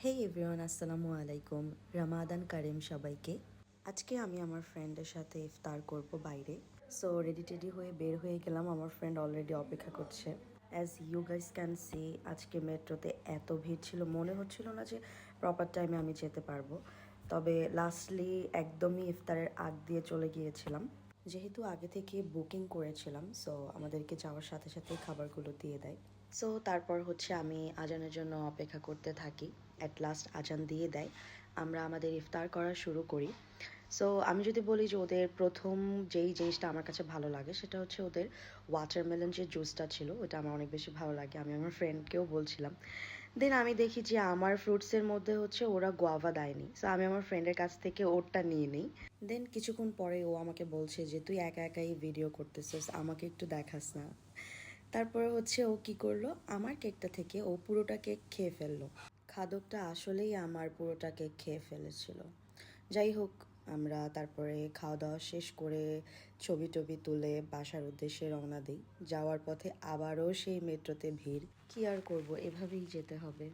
হেই everyone, আসসালামু আলাইকুম। রামাদান কারিম সবাইকে। আজকে আমি আমার ফ্রেন্ডের সাথে ইফতার করব বাইরে। সো রেডি টেডি হয়ে বের হয়ে গেলাম। আমার ফ্রেন্ড অলরেডি অপেক্ষা করছে। As you guys can see, আজকে মেট্রোতে এত ভিড় ছিল, মনে হচ্ছিল না যে প্রপার টাইমে আমি যেতে পারবো। তবে লাস্টলি একদমই ইফতারের আগ দিয়ে চলে গিয়েছিলাম। যেহেতু আগে থেকে বুকিং করেছিলাম, সো আমাদেরকে যাওয়ার সাথে সাথে খাবারগুলো দিয়ে দেয়। সো তারপর হচ্ছে আমি আজানের জন্য অপেক্ষা করতে থাকি। অ্যাট লাস্ট আজান দিয়ে দেয়, আমরা আমাদের ইফতার করা শুরু করি। সো আমি যদি বলি যে ওদের প্রথম যেই জিনিসটা আমার কাছে ভালো লাগে সেটা হচ্ছে ওদের ওয়াটারমেলন যে জুসটা ছিল, ওটা আমার অনেক বেশি ভালো লাগে। আমি আমার ফ্রেন্ডকেও বলছিলাম। দেন আমি দেখি যে আমার ফ্রুটসের মধ্যে হচ্ছে ওরা গোয়াভা দেয়নি, সো আমি আমার ফ্রেন্ডের কাছ থেকে ওরটা নিয়ে নিই। দেন কিছুক্ষণ পরে ও আমাকে বলছে যে তুই একা একাই ভিডিও করতেছিস, আমাকে একটু দেখাস না। তারপরে হচ্ছে ও কি করলো, আমার কেকটা থেকে ও পুরোটা কেক খেয়ে ফেললো। খাদকটা আসলেই আমার পুরোটা কেক খেয়ে ফেলেছিল। যাই হোক, আমরা তারপরে খাওয়া দাওয়া শেষ করে ছবি টবি তুলে বাসার উদ্দেশ্যে রওনা দিই। যাওয়ার পথে আবারও সেই মেট্রোতে ভিড়। কি আর করব, এভাবেই যেতে হবে।